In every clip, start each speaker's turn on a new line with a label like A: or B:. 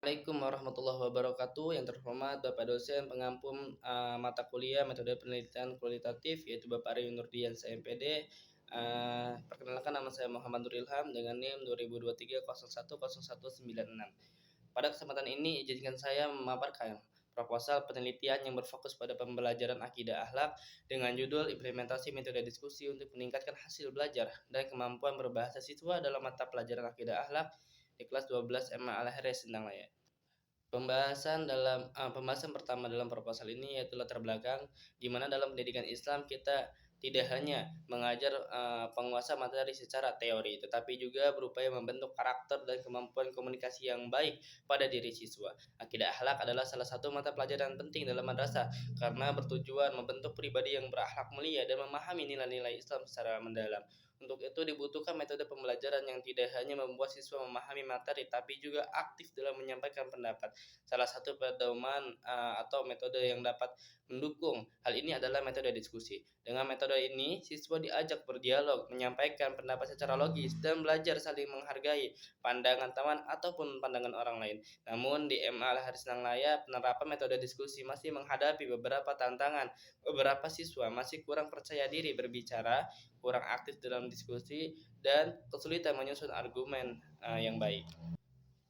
A: Assalamualaikum warahmatullahi wabarakatuh. Yang terhormat Bapak dosen pengampu mata kuliah metode penelitian kualitatif yaitu Bapak Aryo Nurdian SMPD. Perkenalkan, nama saya Muhammad Nur Ilham dengan NIM 2023 010196. Pada kesempatan ini izinkan saya memaparkan proposal penelitian yang berfokus pada pembelajaran akidah akhlak dengan judul implementasi metode diskusi untuk meningkatkan hasil belajar dan kemampuan berbahasa siswa dalam mata pelajaran akidah akhlak di kelas 12 MA Al-Haris Sendang Laya. Pembahasan pertama dalam proposal ini yaitu latar belakang, di mana dalam pendidikan Islam kita tidak hanya mengajar penguasa materi secara teori, tetapi juga berupaya membentuk karakter dan kemampuan komunikasi yang baik pada diri siswa. Akidah akhlak adalah salah satu mata pelajaran penting dalam madrasah karena bertujuan membentuk pribadi yang berakhlak mulia dan memahami nilai-nilai Islam secara mendalam. Untuk itu dibutuhkan metode pembelajaran yang tidak hanya membuat siswa memahami materi, tapi juga aktif dalam menyampaikan pendapat. Salah satu pedoman atau metode yang dapat mendukung hal ini adalah metode diskusi. Dengan metode ini, siswa diajak berdialog, menyampaikan pendapat secara logis, dan belajar saling menghargai pandangan teman ataupun pandangan orang lain. Namun di MA Al-Haris Laya, penerapan metode diskusi masih menghadapi beberapa tantangan. Beberapa siswa masih kurang percaya diri berbicara, kurang aktif dalam diskusi, dan kesulitan menyusun argumen yang baik.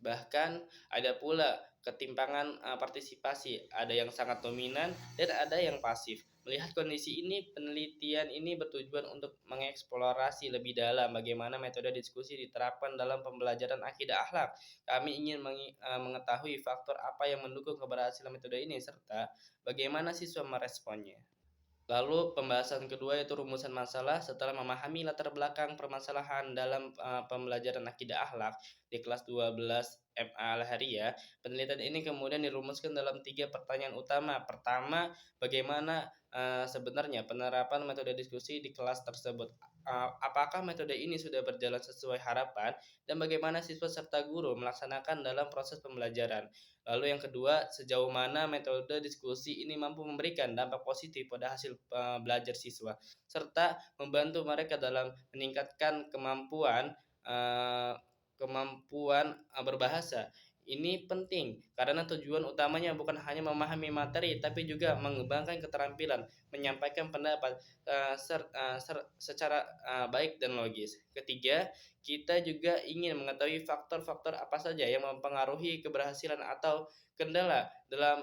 A: Bahkan ada pula ketimpangan partisipasi, ada yang sangat dominan dan ada yang pasif. Melihat kondisi ini, penelitian ini bertujuan untuk mengeksplorasi lebih dalam bagaimana metode diskusi diterapkan dalam pembelajaran akidah akhlak. Kami ingin mengetahui faktor apa yang mendukung keberhasilan metode ini serta bagaimana siswa meresponnya. Lalu pembahasan kedua yaitu rumusan masalah. Setelah memahami latar belakang permasalahan dalam pembelajaran akidah akhlak di kelas 12 MA Al-Hariyah, penelitian ini kemudian dirumuskan dalam 3 pertanyaan utama. Pertama, bagaimana sebenarnya penerapan metode diskusi di kelas tersebut? Apakah metode ini sudah berjalan sesuai harapan dan bagaimana siswa serta guru melaksanakan dalam proses pembelajaran? Lalu yang kedua, sejauh mana metode diskusi ini mampu memberikan dampak positif pada hasil belajar siswa, serta membantu mereka dalam meningkatkan kemampuan berbahasa. Ini penting karena tujuan utamanya bukan hanya memahami materi, tapi juga mengembangkan keterampilan menyampaikan pendapat secara baik dan logis. Ketiga, kita juga ingin mengetahui faktor-faktor apa saja yang mempengaruhi keberhasilan atau kendala dalam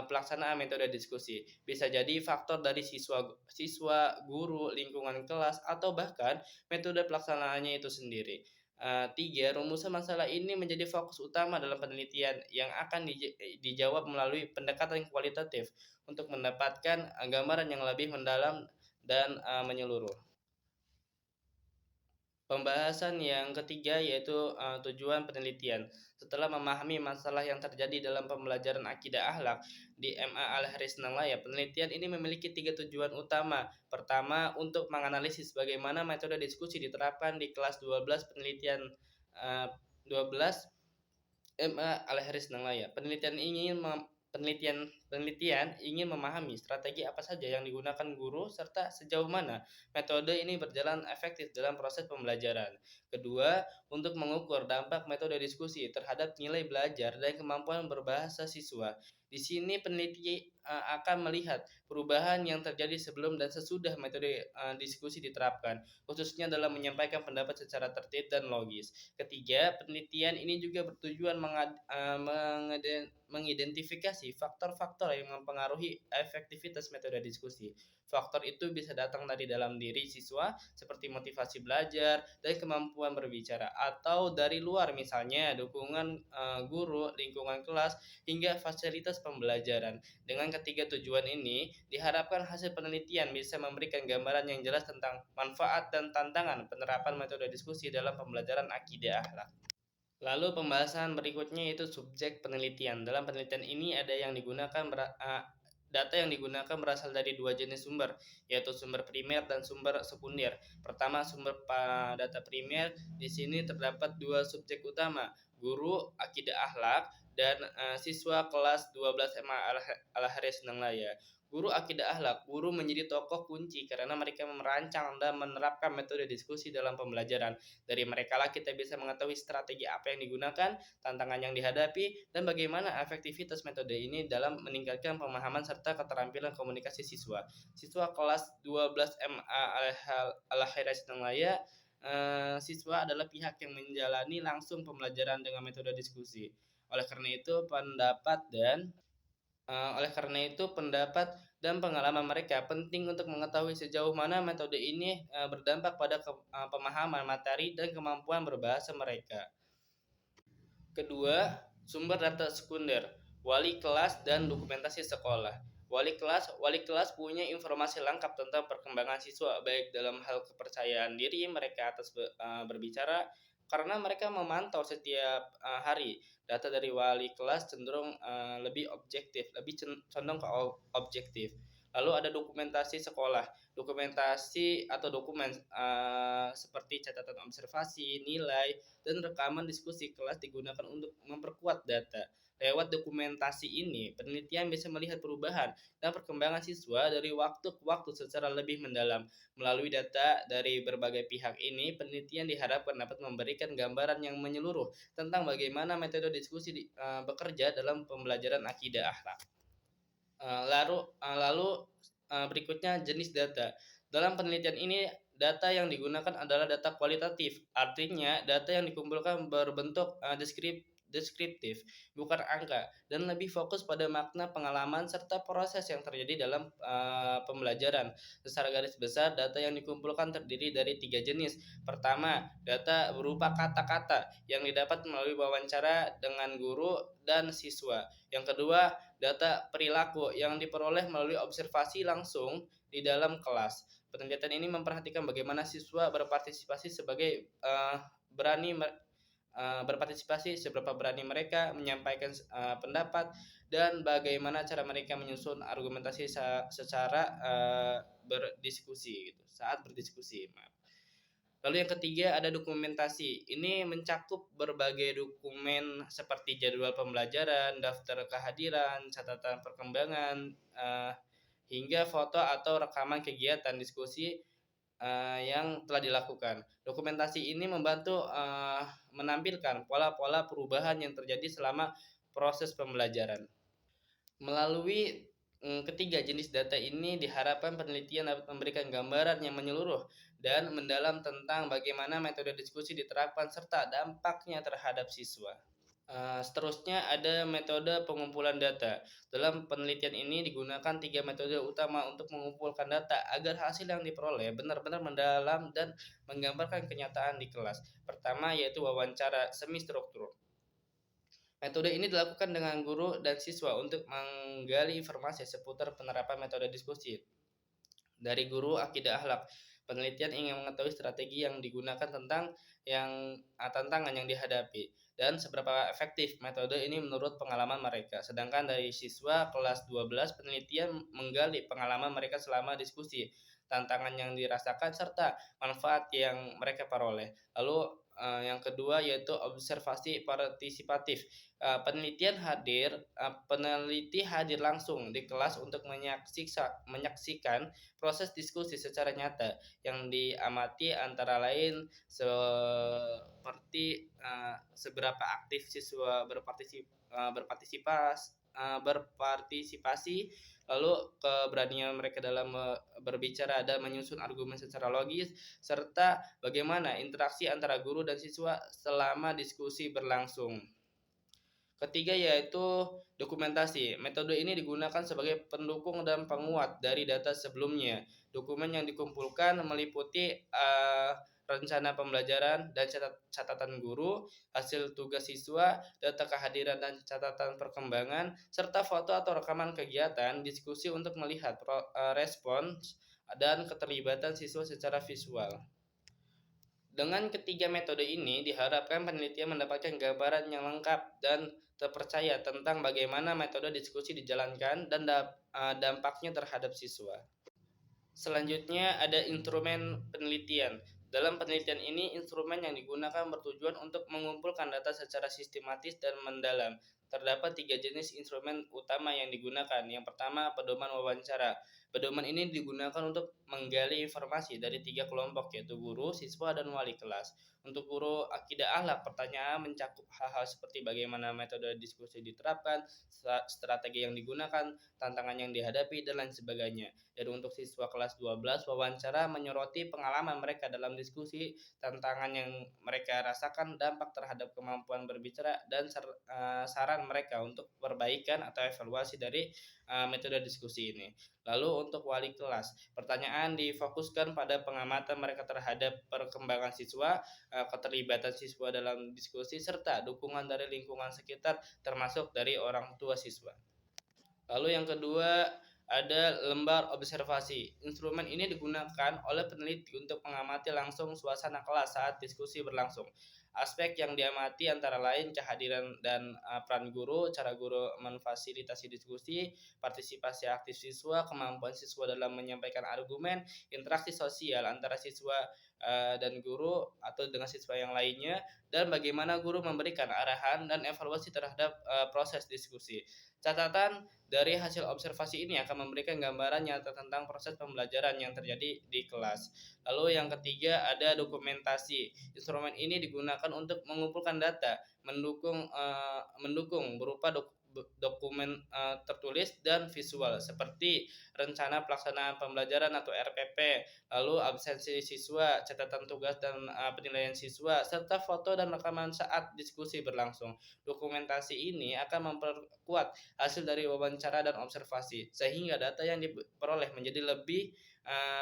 A: pelaksanaan metode diskusi. Bisa jadi faktor dari siswa, guru, lingkungan kelas, atau bahkan metode pelaksanaannya itu sendiri. Tiga, rumusan masalah ini menjadi fokus utama dalam penelitian yang akan dijawab melalui pendekatan kualitatif untuk mendapatkan gambaran yang lebih mendalam dan menyeluruh. Pembahasan yang ketiga yaitu tujuan penelitian. Setelah memahami masalah yang terjadi dalam pembelajaran akidah akhlak di MA Al-Haris Laya, penelitian ini memiliki 3 tujuan utama. Pertama, untuk menganalisis bagaimana metode diskusi diterapkan di kelas 12 penelitian 12 MA Al-Haris Laya. Penelitian ingin memahami strategi apa saja yang digunakan guru serta sejauh mana metode ini berjalan efektif dalam proses pembelajaran. Kedua, untuk mengukur dampak metode diskusi terhadap nilai belajar dan kemampuan berbahasa siswa. Di sini peneliti akan melihat perubahan yang terjadi sebelum dan sesudah metode diskusi diterapkan, khususnya dalam menyampaikan pendapat secara tertib dan logis. Ketiga, penelitian ini juga bertujuan mengidentifikasi faktor-faktor yang mempengaruhi efektivitas metode diskusi. Faktor itu bisa datang dari dalam diri siswa seperti motivasi belajar dan kemampuan berbicara, atau dari luar misalnya dukungan guru, lingkungan kelas, hingga fasilitas pembelajaran. Dengan ketiga tujuan ini, diharapkan hasil penelitian bisa memberikan gambaran yang jelas tentang manfaat dan tantangan penerapan metode diskusi dalam pembelajaran akidah akhlak. Lalu pembahasan berikutnya yaitu subjek penelitian. Dalam penelitian ini ada yang digunakan data yang digunakan berasal dari 2 jenis sumber, yaitu sumber primer dan sumber sekunder. Pertama, sumber data primer. Di sini terdapat 2 subjek utama, guru akidah akhlak dan siswa kelas 12 SMA Al-Haris Senanglaya. Guru akidah akhlak, guru menjadi tokoh kunci karena mereka merancang dan menerapkan metode diskusi dalam pembelajaran. Dari mereka lah kita bisa mengetahui strategi apa yang digunakan, tantangan yang dihadapi, dan bagaimana efektivitas metode ini dalam meningkatkan pemahaman serta keterampilan komunikasi siswa. Siswa kelas 12 MA Al-Haris Senanglaya, siswa adalah pihak yang menjalani langsung pembelajaran dengan metode diskusi. Oleh karena itu, pendapat dan pengalaman mereka penting untuk mengetahui sejauh mana metode ini berdampak pada pemahaman materi dan kemampuan berbahasa mereka. Kedua, sumber data sekunder, wali kelas dan dokumentasi sekolah. Wali kelas punya informasi lengkap tentang perkembangan siswa, baik dalam hal kepercayaan diri mereka atas berbicara, karena mereka memantau setiap hari. Data dari wali kelas cenderung lebih objektif, lebih condong ke objektif. Lalu ada dokumentasi sekolah. Dokumentasi atau dokumen seperti catatan observasi, nilai, dan rekaman diskusi kelas digunakan untuk memperkuat data. Lewat dokumentasi ini, penelitian bisa melihat perubahan dan perkembangan siswa dari waktu ke waktu secara lebih mendalam. Melalui data dari berbagai pihak ini, penelitian diharapkan dapat memberikan gambaran yang menyeluruh tentang bagaimana metode diskusi bekerja dalam pembelajaran akidah akhlak. Lalu berikutnya jenis data. Dalam penelitian ini, data yang digunakan adalah data kualitatif. Artinya, data yang dikumpulkan berbentuk deskriptif, bukan angka, dan lebih fokus pada makna pengalaman serta proses yang terjadi dalam pembelajaran. Secara garis besar, data yang dikumpulkan terdiri dari 3 jenis. Pertama, data berupa kata-kata yang didapat melalui wawancara dengan guru dan siswa. Yang kedua, data perilaku yang diperoleh melalui observasi langsung di dalam kelas. Penelitian ini memperhatikan bagaimana siswa berpartisipasi seberapa berani mereka menyampaikan pendapat, dan bagaimana cara mereka menyusun argumentasi secara berdiskusi gitu, saat berdiskusi. Lalu yang ketiga ada dokumentasi. Ini mencakup berbagai dokumen seperti jadwal pembelajaran, daftar kehadiran, catatan perkembangan, hingga foto atau rekaman kegiatan diskusi yang telah dilakukan. Dokumentasi ini membantu menampilkan pola-pola perubahan yang terjadi selama proses pembelajaran. Melalui ketiga jenis data ini diharapkan penelitian dapat memberikan gambaran yang menyeluruh dan mendalam tentang bagaimana metode diskusi diterapkan serta dampaknya terhadap siswa. Seterusnya ada metode pengumpulan data. Dalam penelitian ini digunakan 3 metode utama untuk mengumpulkan data agar hasil yang diperoleh benar-benar mendalam dan menggambarkan kenyataan di kelas. Pertama yaitu wawancara semi struktur. Metode ini dilakukan dengan guru dan siswa untuk menggali informasi seputar penerapan metode diskusi. Dari guru akidah akhlak, penelitian ingin mengetahui strategi yang digunakan tentang tantangan yang dihadapi dan seberapa efektif metode ini menurut pengalaman mereka. Sedangkan dari siswa kelas 12, penelitian menggali pengalaman mereka selama diskusi, tantangan yang dirasakan serta manfaat yang mereka peroleh. Lalu yang kedua yaitu observasi partisipatif. Peneliti hadir langsung di kelas untuk menyaksikan proses diskusi secara nyata yang diamati antara lain seperti seberapa aktif siswa berpartisipasi, lalu keberanian mereka dalam berbicara dan menyusun argumen secara logis, serta bagaimana interaksi antara guru dan siswa selama diskusi berlangsung. Ketiga yaitu dokumentasi. Metode ini digunakan sebagai pendukung dan penguat dari data sebelumnya. Dokumen yang dikumpulkan meliputi rencana pembelajaran dan catatan guru, hasil tugas siswa, data kehadiran dan catatan perkembangan, serta foto atau rekaman kegiatan diskusi untuk melihat respons dan keterlibatan siswa secara visual. Dengan ketiga metode ini, diharapkan penelitian mendapatkan gambaran yang lengkap dan terpercaya tentang bagaimana metode diskusi dijalankan dan dampaknya terhadap siswa. Selanjutnya ada instrumen penelitian. Dalam penelitian ini, instrumen yang digunakan bertujuan untuk mengumpulkan data secara sistematis dan mendalam. terdapat 3 jenis instrumen utama yang digunakan. Yang pertama, pedoman wawancara. Pedoman ini digunakan untuk menggali informasi dari 3 kelompok, yaitu guru, siswa, dan wali kelas. Untuk guru akidah akhlak, pertanyaan mencakup hal-hal seperti bagaimana metode diskusi diterapkan, strategi yang digunakan, tantangan yang dihadapi, dan lain sebagainya. Dan untuk siswa kelas 12, wawancara menyoroti pengalaman mereka dalam diskusi, tantangan yang mereka rasakan, dampak terhadap kemampuan berbicara, dan saran mereka untuk perbaikan atau evaluasi dari metode diskusi ini. Lalu untuk wali kelas, pertanyaan difokuskan pada pengamatan mereka terhadap perkembangan siswa, keterlibatan siswa dalam diskusi, serta dukungan dari lingkungan sekitar termasuk dari orang tua siswa. Lalu yang kedua ada lembar observasi. Instrumen ini digunakan oleh peneliti untuk mengamati langsung suasana kelas saat diskusi berlangsung. Aspek yang diamati antara lain kehadiran dan peran guru, cara guru memfasilitasi diskusi, partisipasi aktif siswa, kemampuan siswa dalam menyampaikan argumen, interaksi sosial antara siswa dan guru atau dengan siswa yang lainnya, dan bagaimana guru memberikan arahan dan evaluasi terhadap proses diskusi. Catatan dari hasil observasi ini akan memberikan gambaran nyata tentang proses pembelajaran yang terjadi di kelas. Lalu yang ketiga ada dokumentasi. Instrumen ini digunakan untuk mengumpulkan data, mendukung berupa dokumen tertulis dan visual seperti rencana pelaksanaan pembelajaran atau RPP, lalu absensi siswa, catatan tugas dan penilaian siswa, serta foto dan rekaman saat diskusi berlangsung. Dokumentasi ini akan memperkuat hasil dari wawancara dan observasi, sehingga data yang diperoleh menjadi lebih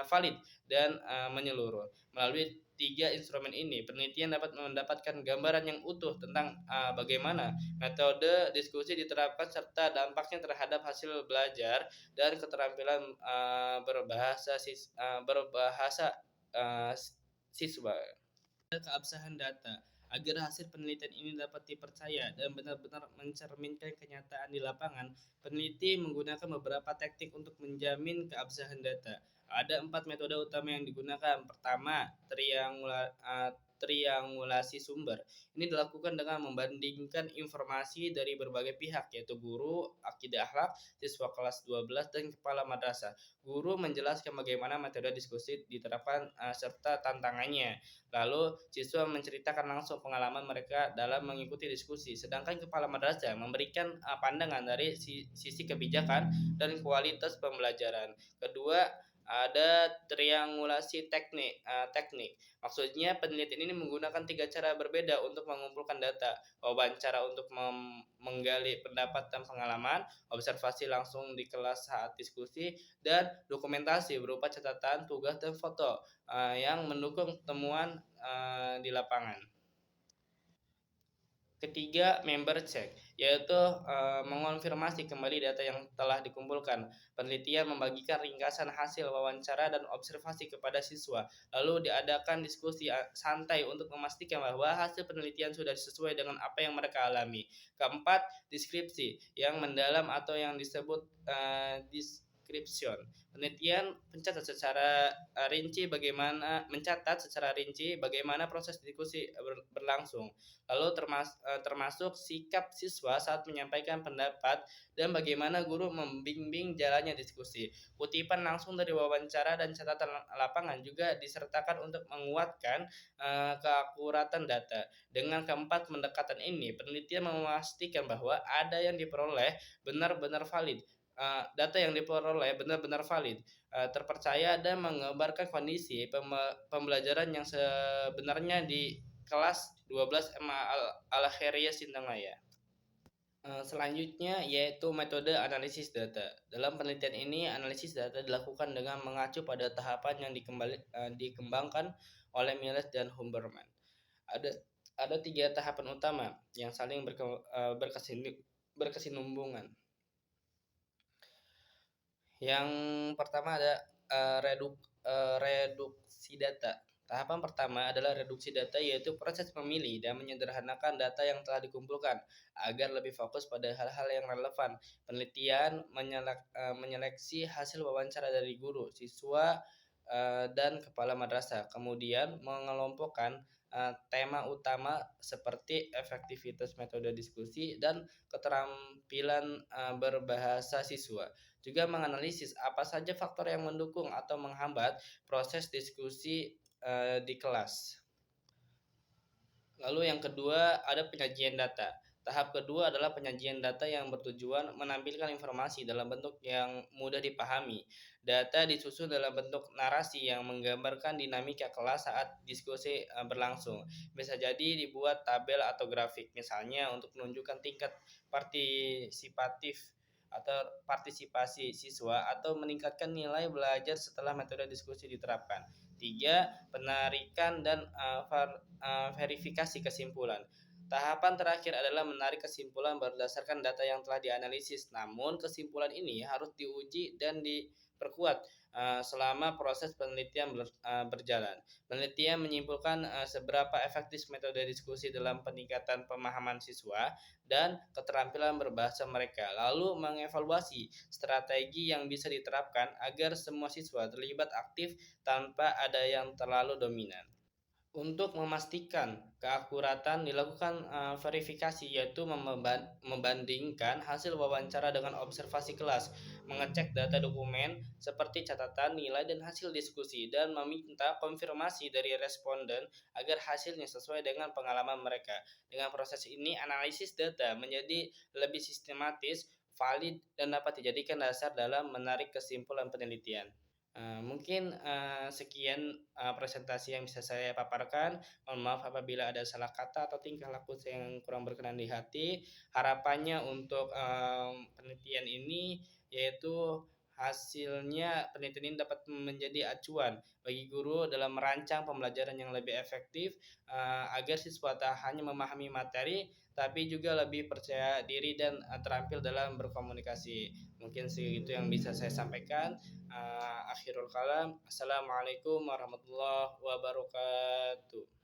A: valid dan menyeluruh. Melalui 3 instrumen ini, penelitian dapat mendapatkan gambaran yang utuh tentang bagaimana metode diskusi diterapkan serta dampaknya terhadap hasil belajar dan keterampilan berbahasa siswa. Keabsahan data. Agar hasil penelitian ini dapat dipercaya dan benar-benar mencerminkan kenyataan di lapangan, peneliti menggunakan beberapa teknik untuk menjamin keabsahan data. Ada 4 metode utama yang digunakan. Pertama, triangulasi sumber. Ini dilakukan dengan membandingkan informasi dari berbagai pihak, yaitu guru, akidah akhlak, siswa kelas 12, dan kepala madrasah. Guru menjelaskan bagaimana metode diskusi diterapkan serta tantangannya. Lalu siswa menceritakan langsung pengalaman mereka dalam mengikuti diskusi, sedangkan kepala madrasah memberikan pandangan dari sisi kebijakan dan kualitas pembelajaran. Kedua, ada triangulasi teknik. Maksudnya penelitian ini menggunakan 3 cara berbeda untuk mengumpulkan data. Wawancara untuk menggali pendapat dan pengalaman, observasi langsung di kelas saat diskusi, dan dokumentasi berupa catatan, tugas, dan foto yang mendukung temuan di lapangan. Ketiga, member check, yaitu mengonfirmasi kembali data yang telah dikumpulkan. Penelitian membagikan ringkasan hasil wawancara dan observasi kepada siswa, lalu diadakan diskusi santai untuk memastikan bahwa hasil penelitian sudah sesuai dengan apa yang mereka alami. Keempat, deskripsi yang mendalam atau yang disebut description. Penelitian mencatat secara rinci bagaimana proses diskusi berlangsung, lalu termasuk sikap siswa saat menyampaikan pendapat dan bagaimana guru membimbing jalannya diskusi. Kutipan langsung dari wawancara dan catatan lapangan juga disertakan untuk menguatkan keakuratan data. Dengan keempat pendekatan ini, penelitian memastikan bahwa ada yang diperoleh benar-benar valid. Data yang diperoleh benar-benar valid, terpercaya, dan menggambarkan kondisi pembelajaran yang sebenarnya di kelas 12 MA Al-Khairiyah Sintangaya. Selanjutnya yaitu metode analisis data. Dalam penelitian ini, analisis data dilakukan dengan mengacu pada tahapan yang dikembangkan oleh Miles dan Huberman. Ada 3 tahapan utama yang saling berkesinambungan. Yang pertama ada reduksi data. Tahapan pertama adalah reduksi data, yaitu proses memilih dan menyederhanakan data yang telah dikumpulkan agar lebih fokus pada hal-hal yang relevan. Penelitian menyeleksi hasil wawancara dari guru, siswa, dan kepala madrasah, kemudian mengelompokkan tema utama seperti efektivitas metode diskusi dan keterampilan berbahasa siswa. Juga menganalisis apa saja faktor yang mendukung atau menghambat proses diskusi di kelas. Lalu yang kedua ada penyajian data. Tahap kedua adalah penyajian data yang bertujuan menampilkan informasi dalam bentuk yang mudah dipahami. Data disusun dalam bentuk narasi yang menggambarkan dinamika kelas saat diskusi berlangsung. Bisa jadi dibuat tabel atau grafik, misalnya untuk menunjukkan tingkat partisipatif atau partisipasi siswa atau meningkatkan nilai belajar setelah metode diskusi diterapkan. Tiga, penarikan dan verifikasi kesimpulan. Tahapan terakhir adalah menarik kesimpulan berdasarkan data yang telah dianalisis. Namun, kesimpulan ini harus diuji dan diperkuat selama proses penelitian berjalan. Penelitian menyimpulkan seberapa efektif metode diskusi dalam peningkatan pemahaman siswa dan keterampilan berbahasa mereka. Lalu mengevaluasi strategi yang bisa diterapkan agar semua siswa terlibat aktif tanpa ada yang terlalu dominan. Untuk memastikan keakuratan dilakukan verifikasi, yaitu membandingkan hasil wawancara dengan observasi kelas, mengecek data dokumen seperti catatan, nilai, dan hasil diskusi, dan meminta konfirmasi dari responden agar hasilnya sesuai dengan pengalaman mereka. Dengan proses ini, analisis data menjadi lebih sistematis, valid, dan dapat dijadikan dasar dalam menarik kesimpulan penelitian. Mungkin sekian presentasi yang bisa saya paparkan. Mohon maaf apabila ada salah kata atau tingkah laku yang kurang berkenan di hati. Harapannya untuk penelitian ini yaitu hasilnya penelitian ini dapat menjadi acuan bagi guru dalam merancang pembelajaran yang lebih efektif agar siswa tak hanya memahami materi tapi juga lebih percaya diri dan terampil dalam berkomunikasi. Mungkin segitu yang bisa saya sampaikan. Akhirul kalam. Assalamualaikum warahmatullahi wabarakatuh.